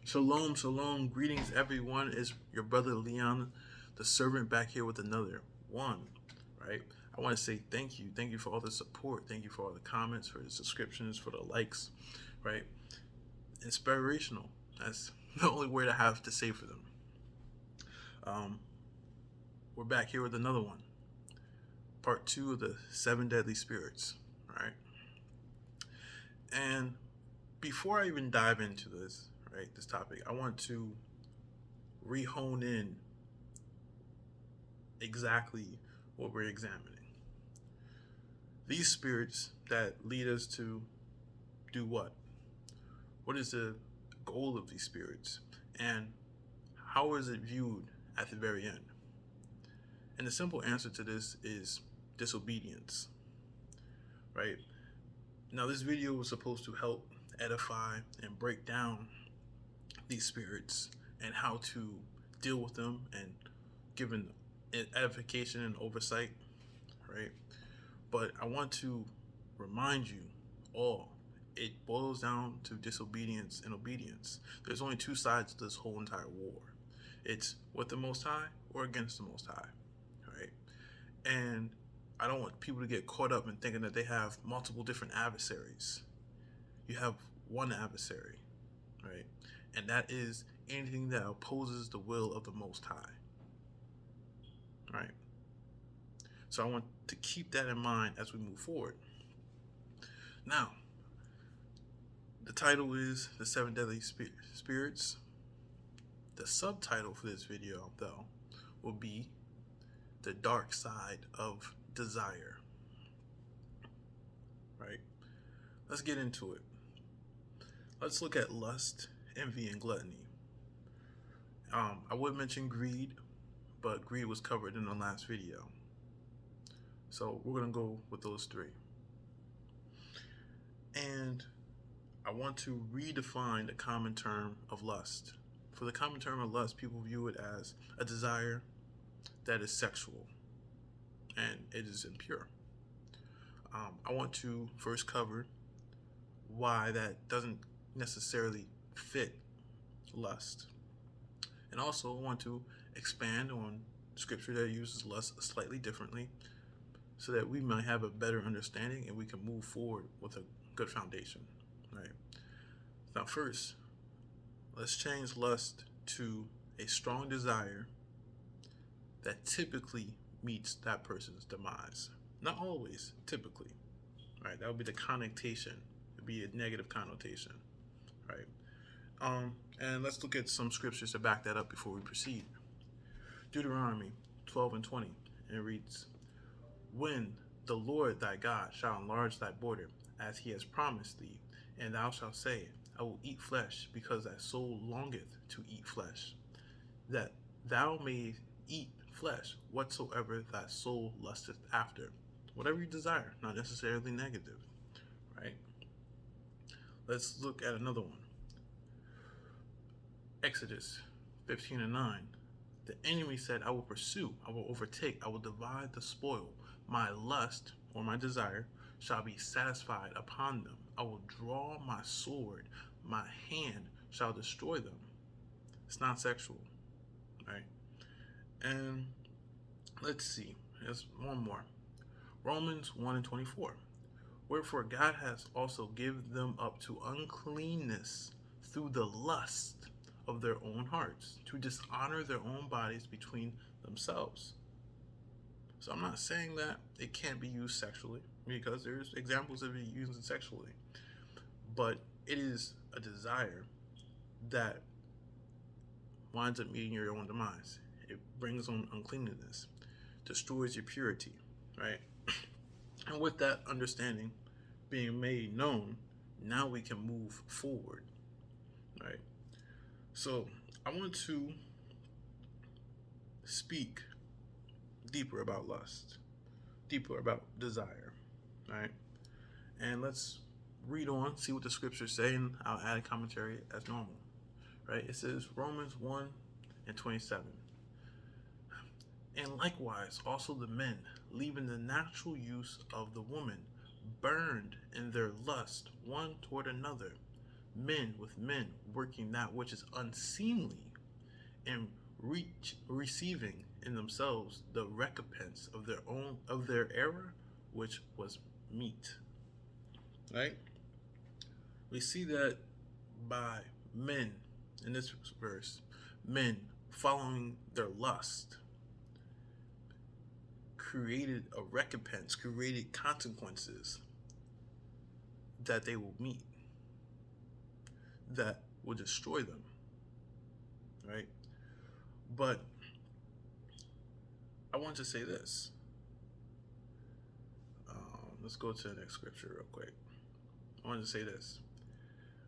Shalom, shalom. Greetings, everyone. It's your brother Leon, the servant, back here with another one, right? I want to say thank you. Thank you for all the support. Thank you for all the comments, for the subscriptions, for the likes, right? Inspirational. That's the only word I have to say for them. We're back here with another one. Part 2 of the 7 deadly spirits, right? And before I even dive into this, right, this topic, I want to re-hone in exactly what we're examining. These spirits that lead us to do what? What is the goal of these spirits? And how is it viewed at the very end? And the simple answer to this is disobedience, right? Now, this video was supposed to help edify and break down these spirits and how to deal with them and give an edification and oversight, right? But I want to remind you all, it boils down to disobedience and obedience. There's only two sides to this whole entire war. It's with the Most High or against the Most High, right? And I don't want people to get caught up in thinking that they have multiple different adversaries. You have one adversary, right? And that is anything that opposes the will of the Most High, right? So I want to keep that in mind as we move forward. Now, the title is The 7 Deadly Spirits. The subtitle for this video, though, will be The Dark Side of Desire. Right? Let's get into it. Let's look at lust, envy, and gluttony. I would mention greed, but greed was covered in the last video. So we're going to go with those three. And I want to redefine the common term of lust. For the common term of lust, people view it as a desire that is sexual, and it is impure. I want to first cover why that doesn't necessarily fit lust. And also want to expand on scripture that uses lust slightly differently so that we might have a better understanding and we can move forward with a good foundation, right? Now first, let's change lust to a strong desire that typically meets that person's demise. Not always, typically, right? That would be the connotation. It would be a negative connotation, right? And let's look at some scriptures to back that up before we proceed. Deuteronomy 12 and 20, and it reads, "When the Lord thy God shall enlarge thy border, as he has promised thee, and thou shalt say, I will eat flesh, because thy soul longeth to eat flesh, that thou mayest eat flesh whatsoever thy soul lusteth after." Whatever you desire, not necessarily negative, right? Let's look at another one. Exodus 15 and 9. The enemy said, I will pursue, I will overtake, I will divide the spoil. My lust, or my desire, shall be satisfied upon them. I will draw my sword, my hand shall destroy them. It's not sexual, right? And let's see, there's one more. Romans 1 and 24. Wherefore God has also given them up to uncleanness through the lust of their own hearts, to dishonor their own bodies between themselves. So I'm not saying that it can't be used sexually, because there's examples of it used sexually, but it is a desire that winds up meeting your own demise. It brings on uncleanness, destroys your purity, right? And with that understanding being made known, now we can move forward, right? So I want to speak deeper about lust, deeper about desire, right? And let's read on, see what the scriptures say, and I'll add a commentary as normal, right? It says Romans 1 and 27. And likewise also the men, leaving the natural use of the woman, burned in their lust one toward another, men with men working that which is unseemly, and receiving in themselves the recompense of their error, which was meat. Right? We see that by men in this verse, men following their lust created a recompense, created consequences that they will meet, that will destroy them. Right? But I want to say this. Let's go to the next scripture real quick. I want to say this.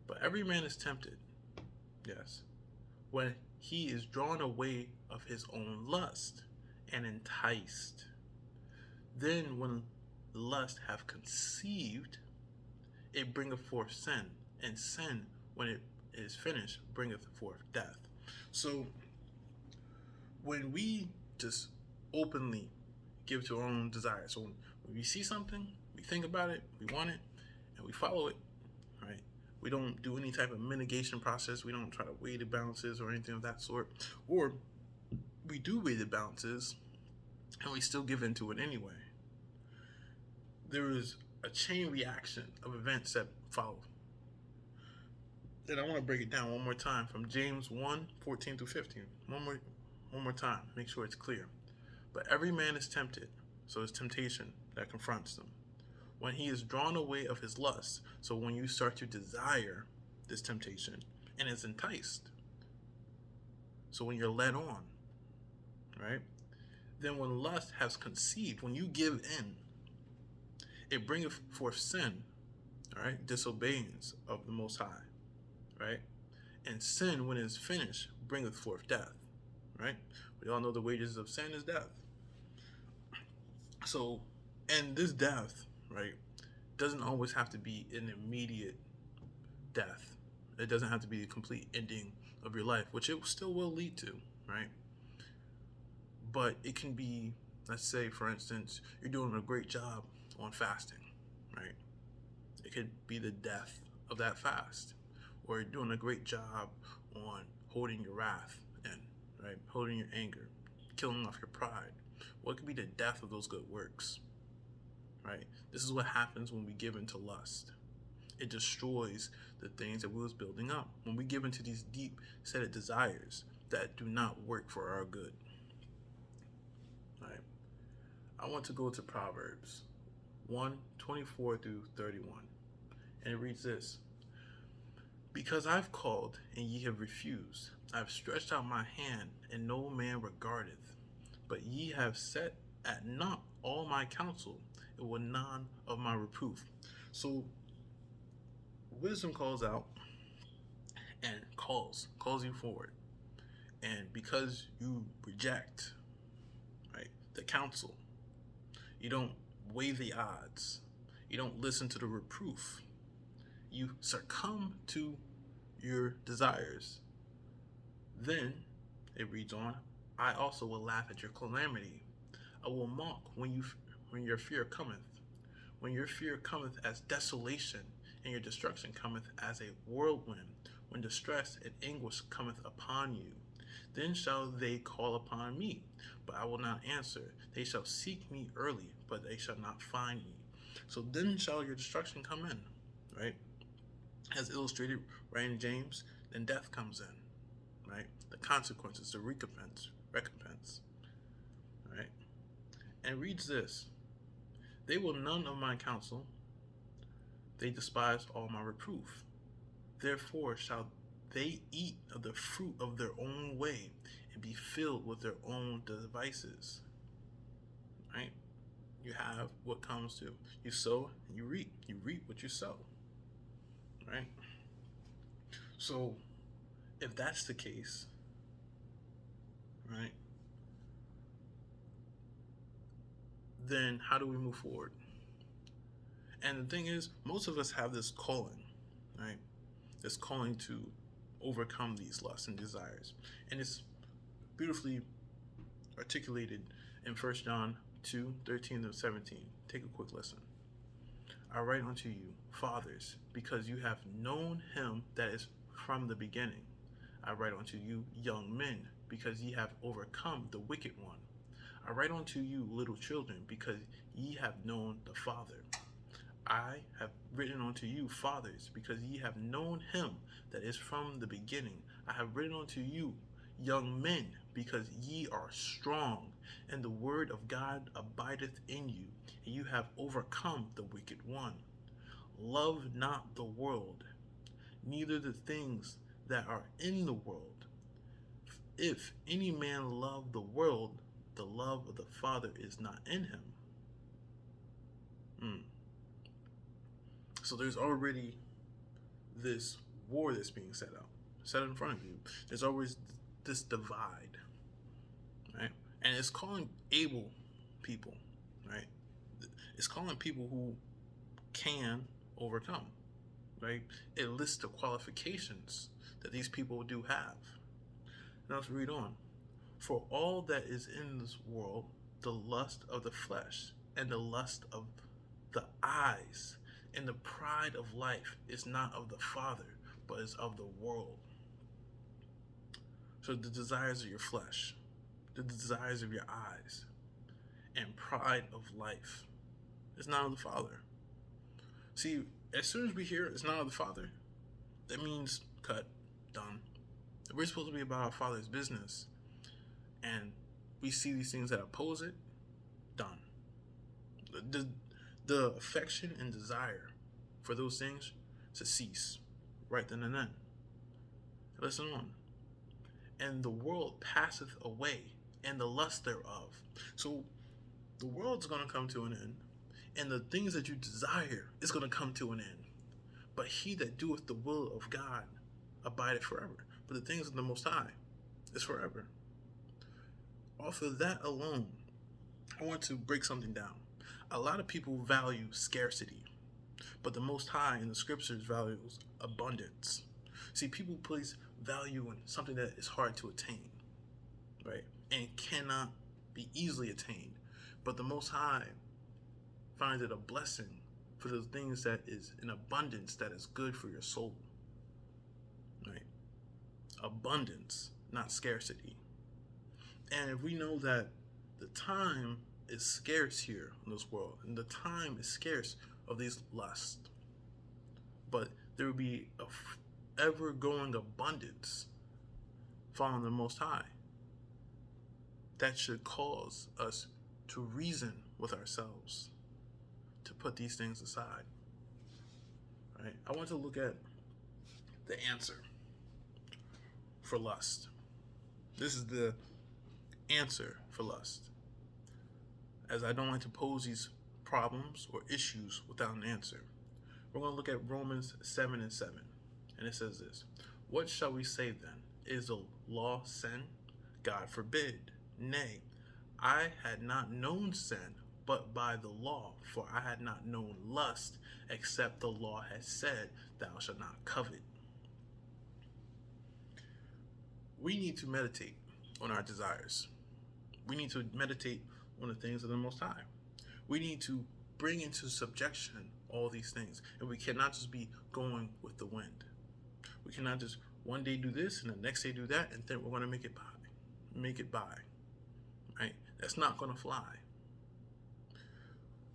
But every man is tempted, yes, when he is drawn away of his own lust and enticed. Then when lust have conceived, it bringeth forth sin, and sin, when it is finished, bringeth forth death. So when we just openly give to our own desires, so when we see something, we think about it, we want it, and we follow it, right? We don't do any type of mitigation process. We don't try to weigh the balances or anything of that sort. Or we do weigh the balances and we still give into it anyway. There is a chain reaction of events that follow. And I want to break it down one more time from James 1:14 through 15. One more time, make sure it's clear. But every man is tempted, so it's temptation that confronts them, when he is drawn away of his lust. So when you start to desire this temptation and is enticed, so when you're led on, right? Then when lust has conceived, when you give in, it bringeth forth sin, right? Disobedience of the Most High, right? And sin, when it is finished, bringeth forth death, right? We all know the wages of sin is death. So, and this death, right, doesn't always have to be an immediate death. It doesn't have to be a complete ending of your life, which it still will lead to, right? But it can be, let's say, for instance, you're doing a great job on fasting, right? It could be the death of that fast. Or you're doing a great job on holding your wrath in, right? Holding your anger, killing off your pride. What could be the death of those good works, right? This is what happens when we give into lust. It destroys the things that we was building up. When we give into these deep-seated desires that do not work for our good, right? I want to go to Proverbs 1:24 through 31. And it reads this: Because I've called, and ye have refused. I have stretched out my hand, and no man regardeth. But ye have set at naught all my counsel, and will none of my reproof. So wisdom calls out and calls you forward. And because you reject, right, the counsel, you don't weigh the odds, you don't listen to the reproof, you succumb to your desires, then it reads on, I also will laugh at your calamity. I will mock when your fear cometh. When your fear cometh as desolation, and your destruction cometh as a whirlwind, when distress and anguish cometh upon you. Then shall they call upon me, but I will not answer. They shall seek me early, but they shall not find me. So then shall your destruction come in, right? As illustrated right in James, then death comes in, right? The consequences, the recompense, right? And reads this: They will none of my counsel, they despise all my reproof. Therefore shall they eat of the fruit of their own way, and be filled with their own devices, right? You have what comes to you. Sow and you reap what you sow, right? So if that's the case, right, then how do we move forward? And the thing is, most of us have this calling, right? This calling to overcome these lusts and desires. And it's beautifully articulated in 1 John 2:13 to 17. Take a quick listen. I write unto you, fathers, because you have known him that is from the beginning. I write unto you, young men, because ye have overcome the wicked one. I write unto you, little children, because ye have known the Father. I have written unto you, fathers, because ye have known him that is from the beginning. I have written unto you, young men, because ye are strong, and the word of God abideth in you, and you have overcome the wicked one. Love not the world, neither the things that are in the world. If any man love the world, the love of the Father is not in him. So there's already this war that's being set in front of you. There's always this divide, right? And it's calling able people, right? It's calling people who can overcome, right? It lists the qualifications that these people do have. Now let's read on. For all that is in this world, the lust of the flesh and the lust of the eyes and the pride of life is not of the Father, but is of the world. So the desires of your flesh, the desires of your eyes, and pride of life is not of the Father. See, as soon as we hear it's not of the Father, that means cut, done. We're supposed to be about our Father's business, and we see these things that oppose it, done. The affection and desire for those things to cease right then and then. Listen on. And the world passeth away, and the lust thereof. So the world's going to come to an end, and the things that you desire is going to come to an end. But he that doeth the will of God abideth forever. But the things of the Most High is forever. Off of that alone, I want to break something down. A lot of people value scarcity, but the Most High in the scriptures values abundance. See, people place value in something that is hard to attain, right? And cannot be easily attained. But the Most High finds it a blessing for those things that is in abundance, that is good for your soul, right? Abundance, not scarcity. And if we know that the time is scarce here in this world, and the time is scarce of these lusts, but there will be a ever-growing abundance following the Most High, that should cause us to reason with ourselves, to put these things aside, right? I want to look at the answer for lust. This is the answer for lust, as I don't like to pose these problems or issues without an answer. We're going to look at Romans 7:7, and it says this: What shall we say then? Is the law sin? God forbid. Nay, I had not known sin but by the law, for I had not known lust, except the law had said, Thou shalt not covet. We need to meditate on our desires. We need to meditate on the things of the Most High. We need to bring into subjection all these things. And we cannot just be going with the wind. We cannot just one day do this and the next day do that and think we're going to make it by. Right? That's not going to fly.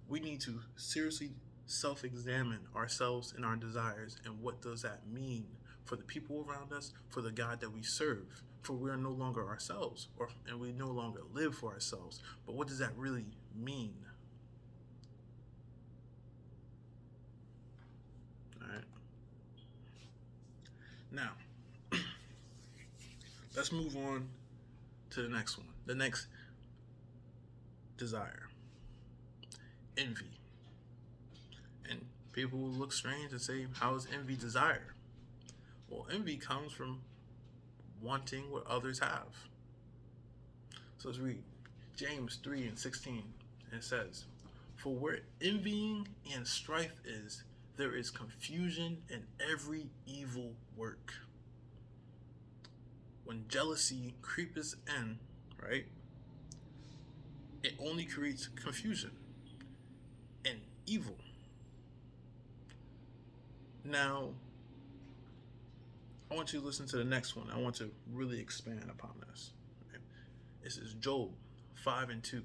We need to seriously self-examine ourselves and our desires, and what does that mean for the people around us, for the God that we serve. For we are no longer ourselves, and we no longer live for ourselves. But what does that really mean? All right. Now, let's move on to the next one. The next desire. Envy. And people will look strange and say, how is envy desire? Well, envy comes from wanting what others have. So let's read James 3:16. And it says, For where envying and strife is, there is confusion in every evil work. When jealousy creeps in, right, it only creates confusion and evil. Now, I want you to listen to the next one. I want to really expand upon this. Okay? This is Job 5:2.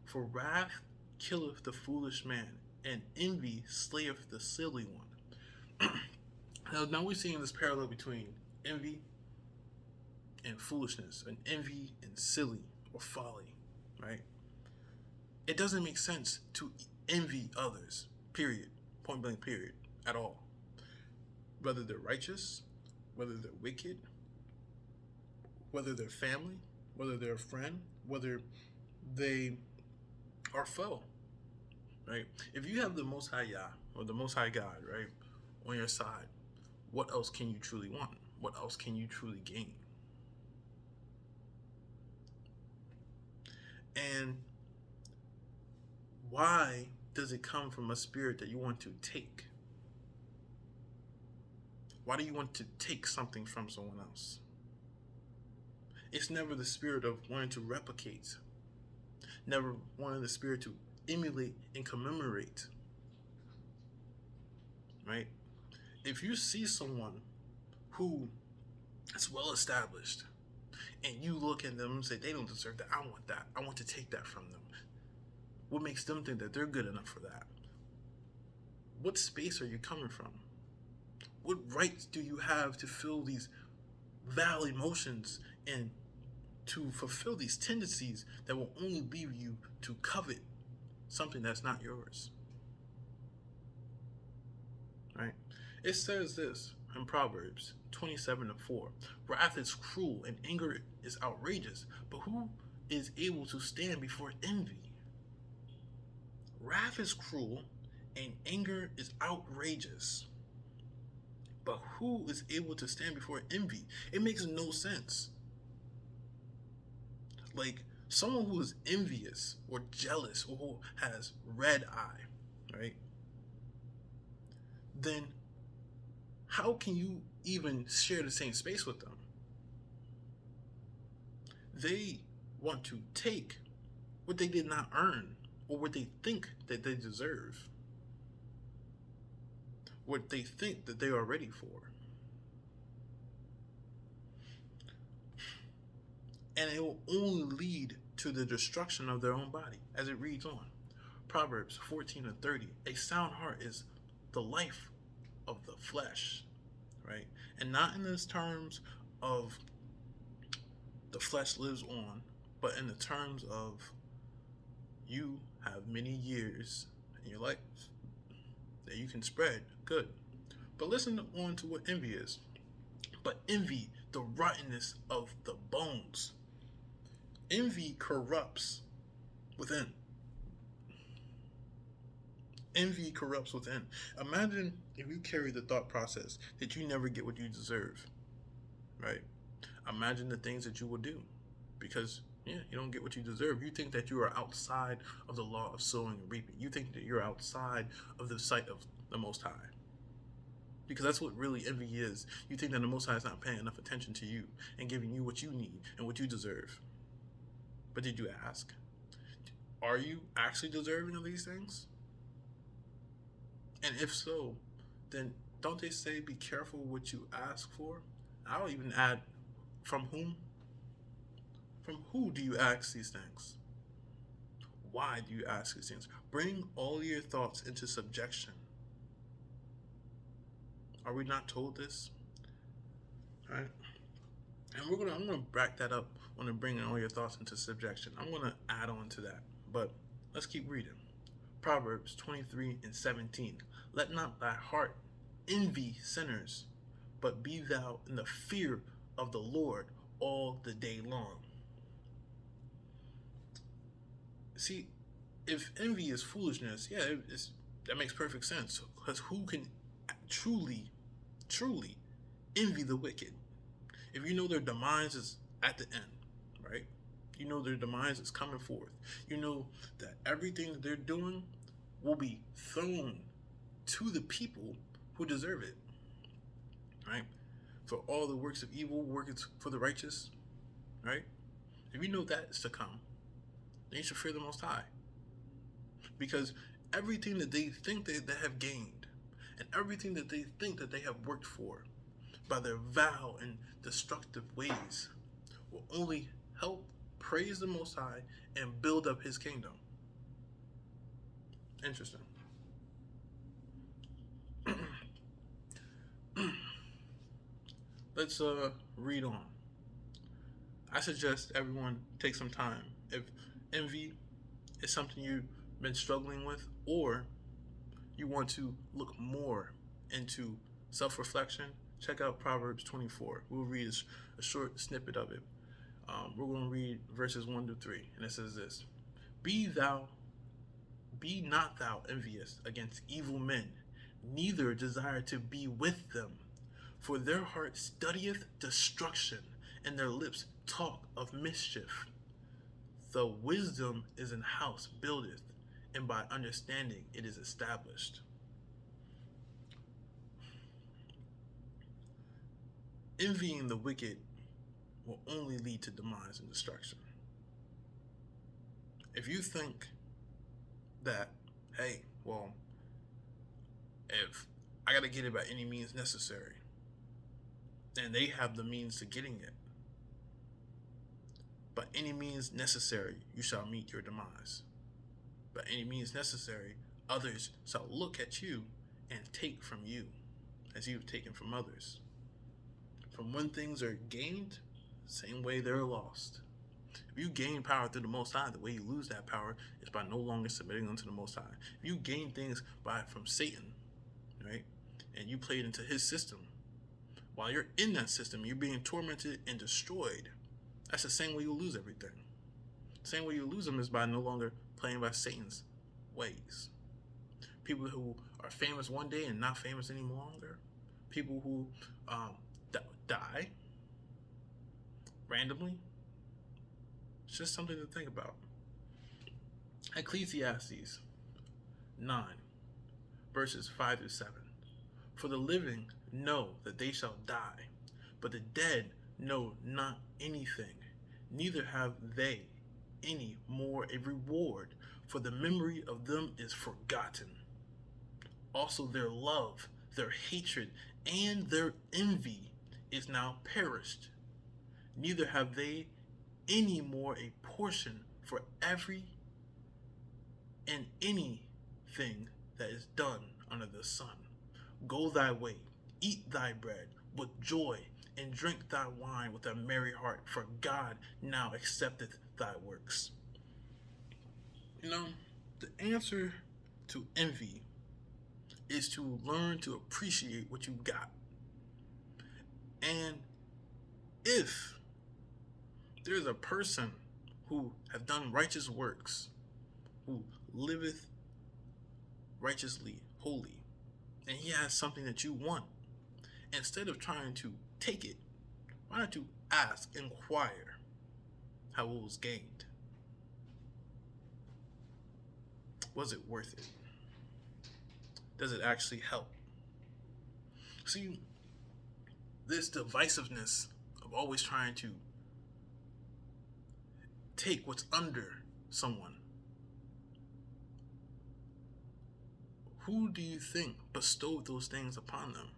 For wrath killeth the foolish man, and envy slayeth the silly one. Now we're seeing this parallel between envy and foolishness, and envy and silly or folly, right? It doesn't make sense to envy others, period, point blank, period, at all. Whether they're righteous, whether they're wicked, whether they're family, whether they're a friend, whether they are foe, right? If you have the Most High Yah or the Most High God, right, on your side, what else can you truly want? What else can you truly gain? And why does it come from a spirit that you want to take? Why do you want to take something from someone else? It's never the spirit of wanting to replicate, never wanting the spirit to emulate and commemorate, right? If you see someone who is well established and you look at them and say, they don't deserve that, I want that, I want to take that from them, what makes them think that they're good enough for that? What space are you coming from? What rights do you have to feel these vile emotions and to fulfill these tendencies that will only leave you to covet something that's not yours? Right? It says this in Proverbs 27:4. Wrath is cruel and anger is outrageous, but who is able to stand before envy? Wrath is cruel and anger is outrageous, but who is able to stand before envy? It makes no sense. Like, someone who is envious or jealous or who has red eye, right? Then how can you even share the same space with them? They want to take what they did not earn or what they think that they deserve, what they think that they are ready for. And it will only lead to the destruction of their own body, as it reads on. Proverbs 14:30. A sound heart is the life of the flesh, right? And not in this terms of the flesh lives on, but in the terms of you have many years in your life that you can spread good. But listen on to what envy is. But envy, the rottenness of the bones. Envy corrupts within. Envy corrupts within. Imagine if you carry the thought process that you never get what you deserve, right? Imagine the things that you will do because, you don't get what you deserve. You think that you are outside of the law of sowing and reaping. You think that you're outside of the sight of the Most High. Because that's what really envy is. You think that the Most High is not paying enough attention to you and giving you what you need and what you deserve. But did you ask? Are you actually deserving of these things? And if so, then don't they say be careful what you ask for? I'll even add, from whom? From who do you ask these things? Why do you ask these things? Bring all your thoughts into subjection. Are we not told this? All right. And I'm gonna back that up when I'm bringing all your thoughts into subjection. I'm gonna add on to that, but let's keep reading. Proverbs 23:17. Let not thy heart envy sinners, but be thou in the fear of the Lord all the day long. See, if envy is foolishness, yeah, that makes perfect sense. Because who can truly envy the wicked? If you know their demise is at the end, right? You know their demise is coming forth. You know that everything that they're doing will be thrown to the people who deserve it, right? For all the works of evil worketh for the righteous, right? If you know that is to come, then you should fear the Most High. Because everything that they think they have gained, and everything that they think that they have worked for by their vile and destructive ways will only help praise the Most High and build up his kingdom. Interesting. Let's read on. I suggest everyone take some time. If envy is something you've been struggling with, or you want to look more into self-reflection, check out Proverbs 24. We'll read a short snippet of it. We're going to read verses 1 to 3, and it says this: Be not thou envious against evil men, neither desire to be with them. For their heart studieth destruction, and their lips talk of mischief. The wisdom is an house buildeth, and by understanding it is established. Envying the wicked will only lead to demise and destruction. If you think that, hey, well, if I got to get it by any means necessary, and they have the means to getting it, by any means necessary, you shall meet your demise. By any means necessary, others shall look at you and take from you, as you have taken from others. From when things are gained, same way they're lost. If you gain power through the Most High, the way you lose that power is by no longer submitting unto the Most High. If you gain things from Satan, right, and you played into his system, while you're in that system, you're being tormented and destroyed. That's the same way you lose everything. The same way you lose them is by no longer playing by Satan's ways. People who are famous one day and not famous any longer. People who die randomly. It's just something to think about. Ecclesiastes 9, verses 5 through 7. For the living know that they shall die, but the dead know not anything, neither have they any more a reward, for the memory of them is forgotten. Also their love, their hatred, and their envy is now perished. Neither have they any more a portion for every and anything that is done under the sun. Go thy way, eat thy bread with joy, and drink thy wine with a merry heart, for God now accepteth thy works. You know, the answer to envy is to learn to appreciate what you got. And if there's a person who have done righteous works, who liveth righteously, holy, and he has something that you want, instead of trying to take it, why don't you ask, inquire how it was gained? Was it worth it? Does it actually help? See, this divisiveness of always trying to take what's under someone. Who do you think bestowed those things upon them?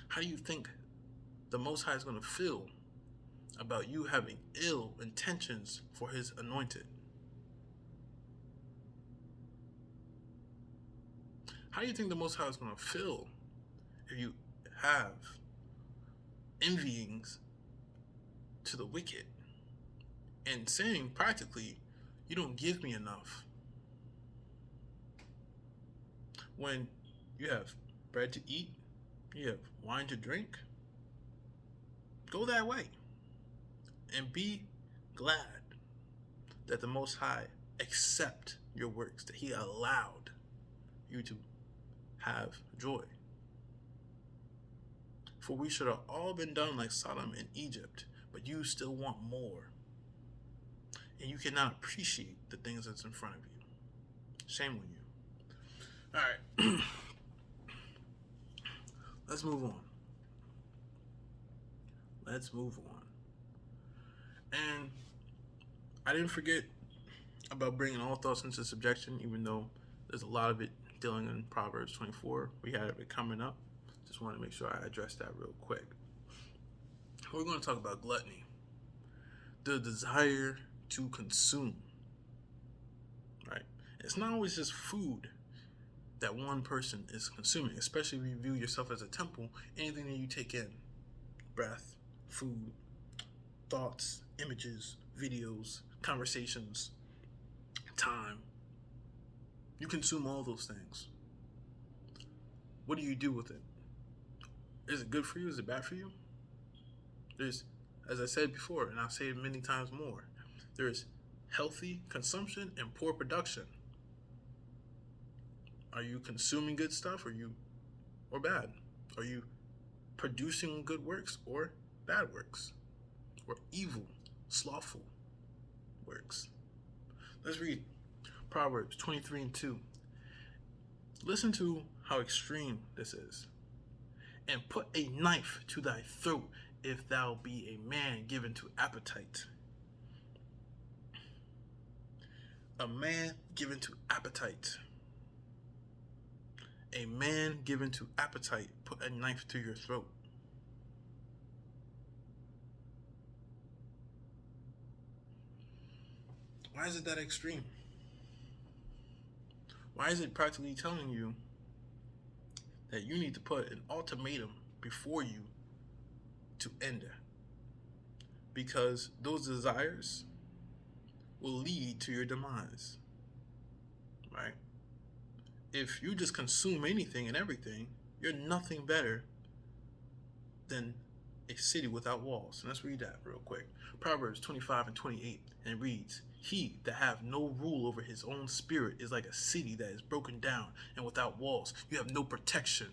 How do you think the Most High is going to feel about you having ill intentions for his anointed? How do you think the Most High is going to feel if you have envyings to the wicked and saying practically, you don't give me enough? When you have bread to eat, you have wine to drink, go that way and be glad that the Most High accept your works, that he allowed you to have joy. For we should have all been done like Sodom and Egypt, but you still want more. And you cannot appreciate the things that's in front of you. Shame on you. All right. Let's move on. And I didn't forget about bringing all thoughts into subjection, even though there's a lot of it dealing in Proverbs 24. We have it coming up. Just want to make sure I address that real quick. We're going to talk about gluttony, the desire to consume. Right? It's not always just food that one person is consuming, especially if you view yourself as a temple. Anything that you take in, breath, food, thoughts, images, videos, conversations, time, you consume all those things. What do you do with it? Is it good for you? Is it bad for you? There's, as I said before, and I'll say it many times more, there's healthy consumption and poor production. Are you consuming good stuff or bad? Are you producing good works or bad works? Or evil, slothful works? Let's read Proverbs 23:2. Listen to how extreme this is. And put a knife to thy throat if thou be a man given to appetite. A man given to appetite. A man given to appetite, put a knife to your throat. Why is it that extreme? Why is it practically telling you that you need to put an ultimatum before you to end it? Because those desires will lead to your demise, right? If you just consume anything and everything, you're nothing better than a city without walls. And let's read that real quick. Proverbs 25:28, and it reads, he that have no rule over his own spirit is like a city that is broken down and without walls. You have no protection.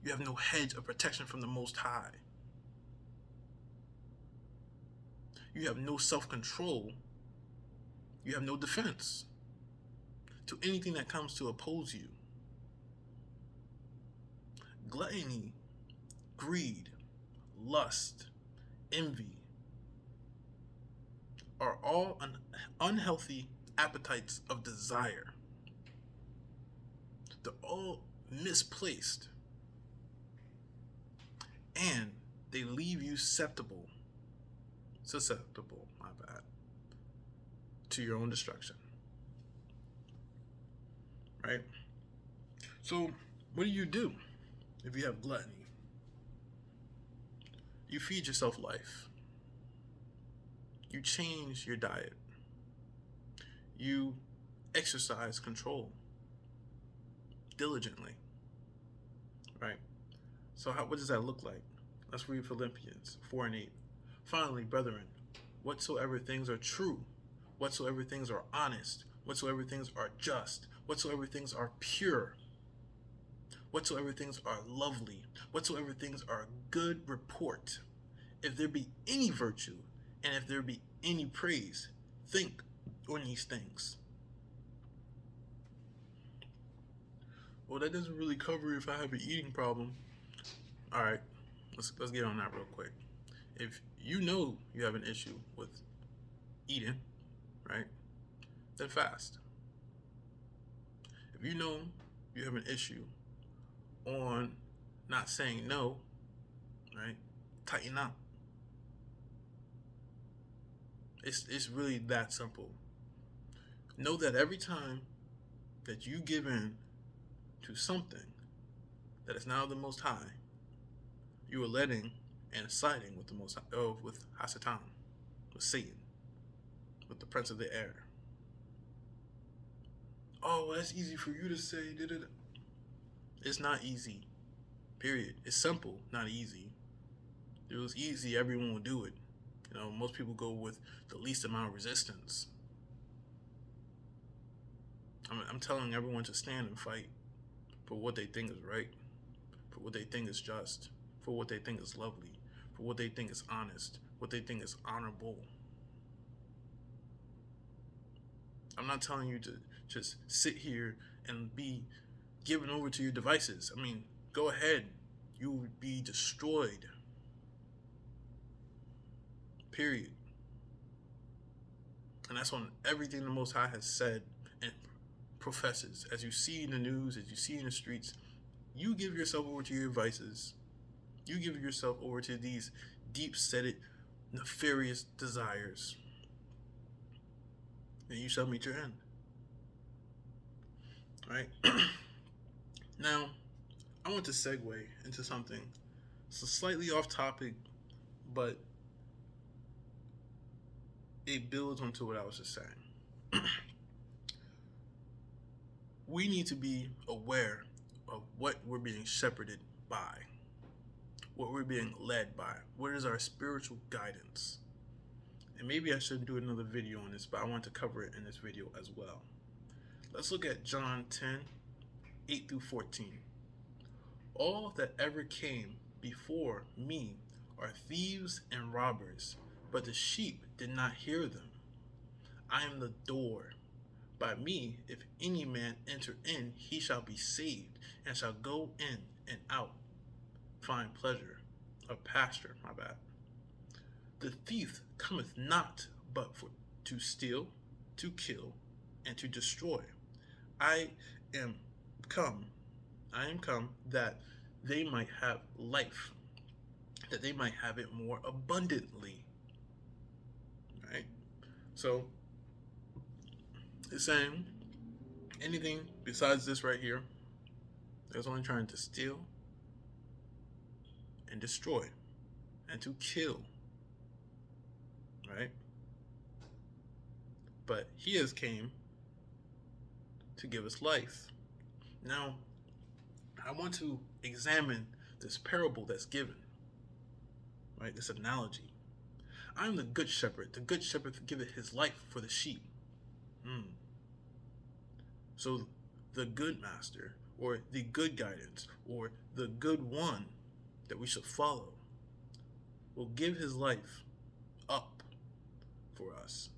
You have no hedge of protection from the Most High. You have no self-control. You have no defense to anything that comes to oppose you. Gluttony, greed, lust, envy are all unhealthy appetites of desire. They're all misplaced, and they leave you susceptible, to your own destruction. Right? So, what do if you have gluttony? You feed yourself life. You change your diet. You exercise control diligently. Right? So what does that look like? Let's read Philippians 4:8. Finally, brethren, whatsoever things are true, whatsoever things are honest, whatsoever things are just, whatsoever things are pure, whatsoever things are lovely, whatsoever things are good report, if there be any virtue, and if there be any praise, think on these things. Well, that doesn't really cover if I have an eating problem. All right, let's get on that real quick. If you know you have an issue with eating, right, then fast. If you know you have an issue on not saying no, right, tighten up. It's really that simple. Know that every time that you give in to something that is now the Most High, you are letting and siding with the Most High, with Hasatan, with Satan, with the Prince of the Air. Oh, well, that's easy for you to say. It's not easy. Period. It's simple, not easy. If it was easy, everyone would do it. You know, most people go with the least amount of resistance. I'm telling everyone to stand and fight for what they think is right, for what they think is just, for what they think is lovely, for what they think is honest, what they think is honorable. I'm not telling you to just sit here and be given over to your devices. I mean, go ahead. You will be destroyed. Period. And that's on everything the Most High has said and professes, as you see in the news, as you see in the streets, you give yourself over to your vices. You give yourself over to these deep-seated, nefarious desires, and you shall meet your end. All right? Now, I want to segue into something. It's slightly off topic, but it builds onto what I was just saying. We need to be aware of what we're being shepherded by, what we're being led by. What is our spiritual guidance? And maybe I shouldn't do another video on this, but I want to cover it in this video as well. Let's look at John 10, 8 through 14. All that ever came before me are thieves and robbers, but the sheep did not hear them. I am the door. By me, if any man enter in, he shall be saved, and shall go in and out, find pleasure, or pasture, The thief cometh not but for to steal, to kill, and to destroy. I am come that they might have life, that they might have it more abundantly. Right? So, it's saying anything besides this right here that's only trying to steal and destroy and to kill. Right? But he has came to give us life. Now, I want to examine this parable that's given, right? This analogy. I am the good shepherd. The good shepherd giveth his life for the sheep. So the good master, or the good guidance, or the good one that we should follow, will give his life up for us.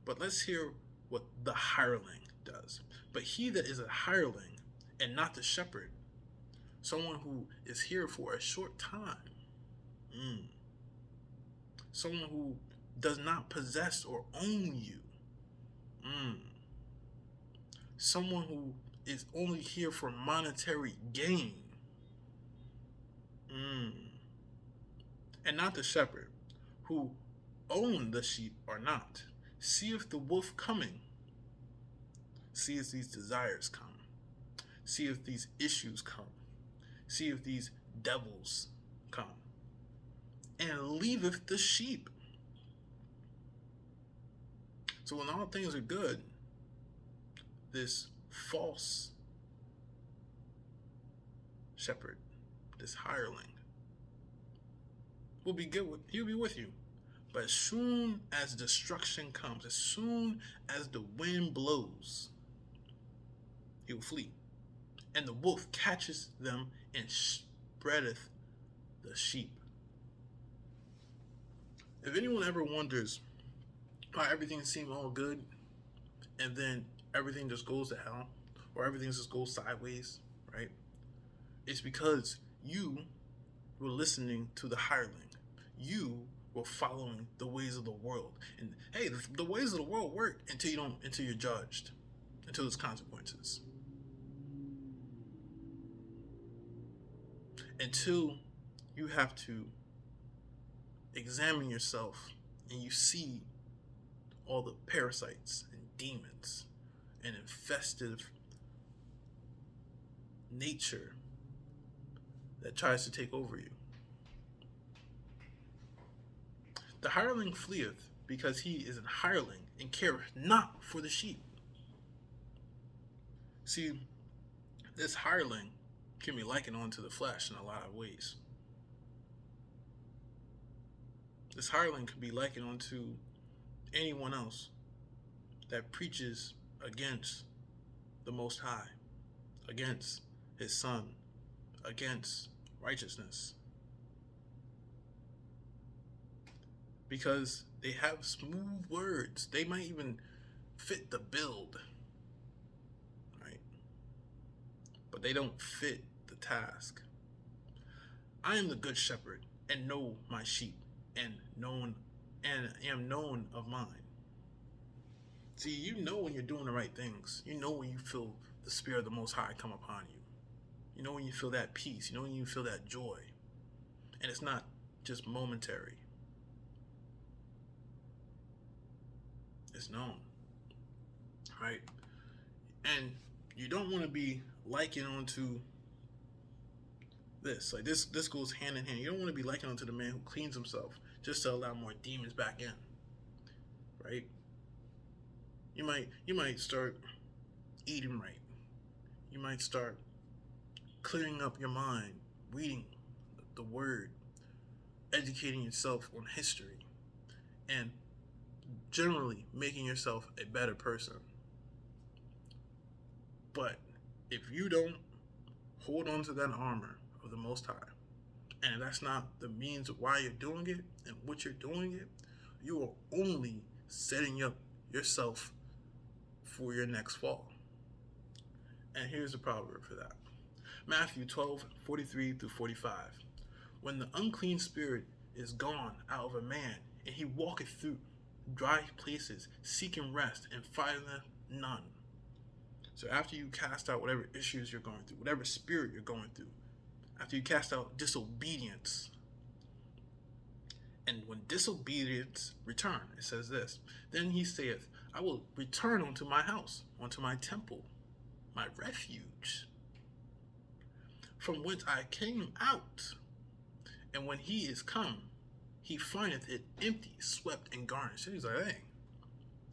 But let's hear what the hireling does. But he that is a hireling and not the shepherd, someone who is here for a short time, someone who does not possess or own you, someone who is only here for monetary gain, and not the shepherd, who own the sheep or not. Seeth the wolf coming, seeth these desires come, seeth these issues come, seeth these devils come, and leaveth the sheep. So when all things are good, this false shepherd, this hireling, will be good with, he'll be with you. But as soon as destruction comes, as soon as the wind blows, he will flee. And the wolf catches them and spreadeth the sheep. If anyone ever wonders why everything seems all good and then everything just goes to hell, or everything just goes sideways, right? It's because you were listening to the hireling. You were following the ways of the world. And hey, the ways of the world work until you're judged, until there's consequences. Until you have to examine yourself and you see all the parasites and demons and infestive nature that tries to take over you. The hireling fleeth because he is an hireling and careth not for the sheep. See, this hireling can be likened onto the flesh in a lot of ways. This hireling could be likened onto anyone else that preaches against the Most High, against his Son, against righteousness. Because they have smooth words. They might even fit the build, right? But they don't fit the task. I am the good shepherd and know my sheep and am known of mine. See, you know when you're doing the right things. You know when you feel the Spirit of the Most High come upon you. You know when you feel that peace. You know when you feel that joy. And it's not just momentary. It's known. Right? And you don't want to be likened onto this. Like this goes hand in hand. You don't want to be likened onto the man who cleans himself just to allow more demons back in. Right? You might start eating right. You might start clearing up your mind, reading the word, educating yourself on history, and generally making yourself a better person. But if you don't hold on to that armor of the Most High, and that's not the means of why you're doing it and what you're doing it, you are only setting up yourself for your next fall. And here's the proverb for that. Matthew 12:43-45. When the unclean spirit is gone out of a man, and he walketh through dry places, seeking rest, and findeth none. So after you cast out whatever issues you're going through, whatever spirit you're going through, after you cast out disobedience, and when disobedience return, it says this, then he saith, I will return unto my house, unto my temple, my refuge, from whence I came out. And when he is come, he findeth it empty, swept, and garnished. So he's like, hey,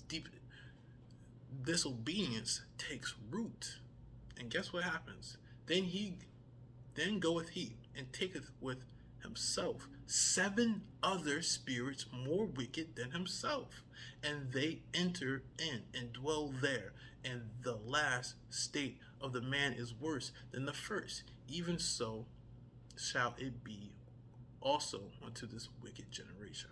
deep disobedience takes root. And guess what happens? Then goeth he, and taketh with himself 7 other spirits more wicked than himself, and they enter in and dwell there. And the last state of the man is worse than the first. Even so shall it be also unto this wicked generation.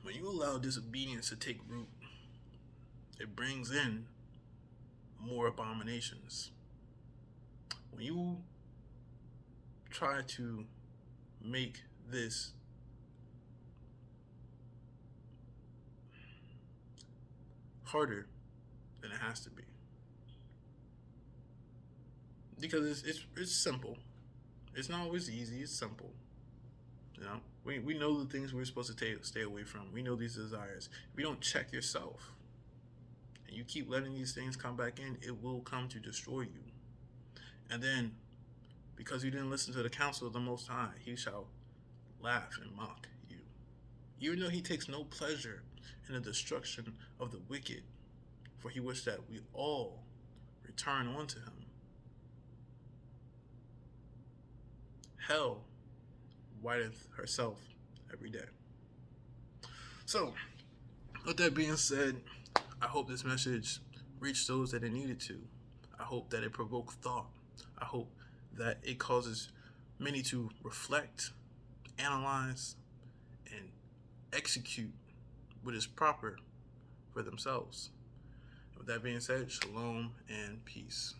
When you allow disobedience to take root, it brings in more abominations. When you try to make this harder than it has to be, because it's simple. It's not always easy. It's simple. You know, we know the things we're supposed to stay away from. We know these desires. If you don't check yourself and you keep letting these things come back in, it will come to destroy you. And then, because you didn't listen to the counsel of the Most High, he shall laugh and mock you. Even though he takes no pleasure in the destruction of the wicked, for he wished that we all return unto him. Hell whiteth herself every day. So, with that being said, I hope this message reached those that it needed to. I hope that it provoked thought. I hope that it causes many to reflect, analyze, and execute what is proper for themselves. With that being said, shalom and peace.